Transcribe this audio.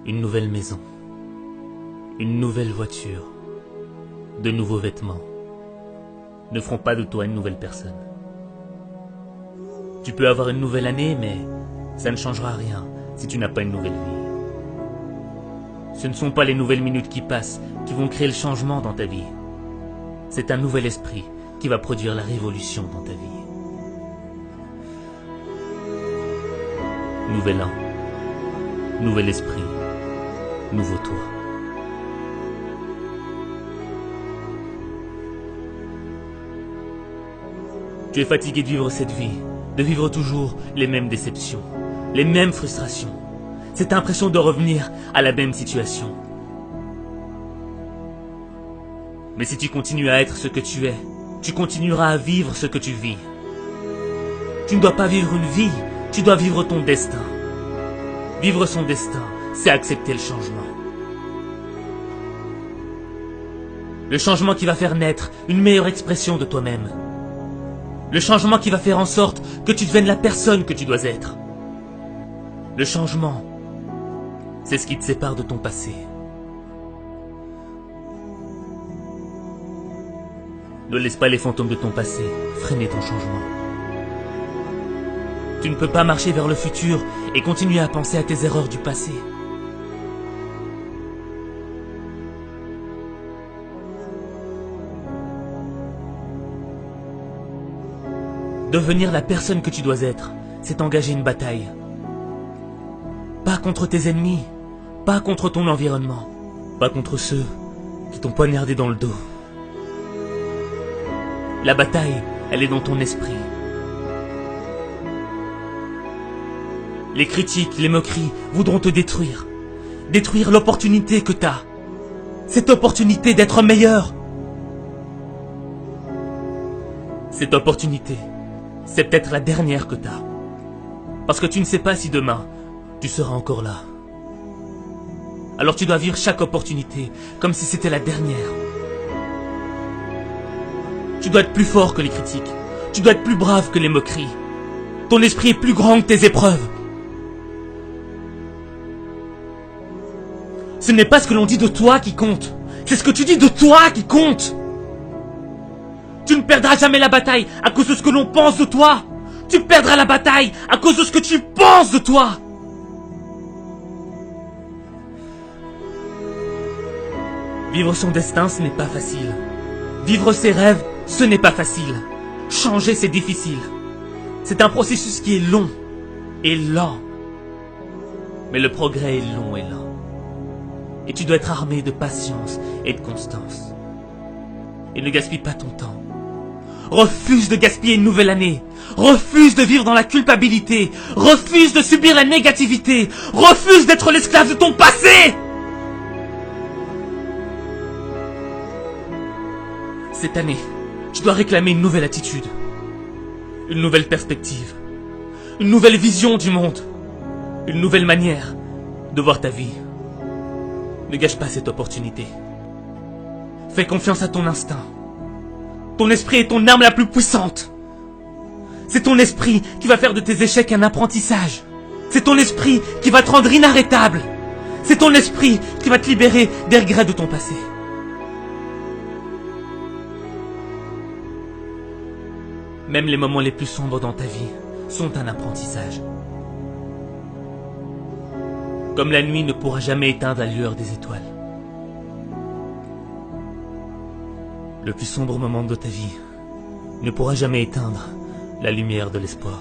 Une nouvelle maison, une nouvelle voiture, de nouveaux vêtements ne feront pas de toi une nouvelle personne. Tu peux avoir une nouvelle année, mais ça ne changera rien si tu n'as pas une nouvelle vie. Ce ne sont pas les nouvelles minutes qui passent qui vont créer le changement dans ta vie. C'est un nouvel esprit qui va produire la révolution dans ta vie. Nouvel an, nouvel esprit, nouveau toi. Tu es fatigué de vivre cette vie, de vivre toujours les mêmes déceptions, les mêmes frustrations, cette impression de revenir à la même situation. Mais si tu continues à être ce que tu es, tu continueras à vivre ce que tu vis. Tu ne dois pas vivre une vie, tu dois vivre ton destin. Vivre son destin, c'est accepter le changement. Le changement qui va faire naître une meilleure expression de toi-même. Le changement qui va faire en sorte que tu deviennes la personne que tu dois être. Le changement, c'est ce qui te sépare de ton passé. Ne laisse pas les fantômes de ton passé freiner ton changement. Tu ne peux pas marcher vers le futur et continuer à penser à tes erreurs du passé. Devenir la personne que tu dois être, c'est engager une bataille. Pas contre tes ennemis, pas contre ton environnement, pas contre ceux qui t'ont poignardé dans le dos. La bataille, elle est dans ton esprit. Les critiques, les moqueries voudront te détruire. Détruire l'opportunité que t'as. Cette opportunité d'être meilleur. Cette opportunité, c'est peut-être la dernière que t'as. Parce que tu ne sais pas si demain, tu seras encore là. Alors tu dois vivre chaque opportunité comme si c'était la dernière. Tu dois être plus fort que les critiques. Tu dois être plus brave que les moqueries. Ton esprit est plus grand que tes épreuves. Ce n'est pas ce que l'on dit de toi qui compte. C'est ce que tu dis de toi qui compte. Tu ne perdras jamais la bataille à cause de ce que l'on pense de toi. Tu perdras la bataille à cause de ce que tu penses de toi. Vivre son destin, ce n'est pas facile. Vivre ses rêves, ce n'est pas facile. Changer, c'est difficile. C'est un processus qui est long et lent. Mais le progrès est long et lent. Et tu dois être armé de patience et de constance. Et ne gaspille pas ton temps. Refuse de gaspiller une nouvelle année. Refuse de vivre dans la culpabilité. Refuse de subir la négativité. Refuse d'être l'esclave de ton passé. Cette année, tu dois réclamer une nouvelle attitude. Une nouvelle perspective. Une nouvelle vision du monde. Une nouvelle manière de voir ta vie. Ne gâche pas cette opportunité. Fais confiance à ton instinct. Ton esprit est ton arme la plus puissante. C'est ton esprit qui va faire de tes échecs un apprentissage. C'est ton esprit qui va te rendre inarrêtable. C'est ton esprit qui va te libérer des regrets de ton passé. Même les moments les plus sombres dans ta vie sont un apprentissage. Comme la nuit ne pourra jamais éteindre la lueur des étoiles. Le plus sombre moment de ta vie ne pourra jamais éteindre la lumière de l'espoir.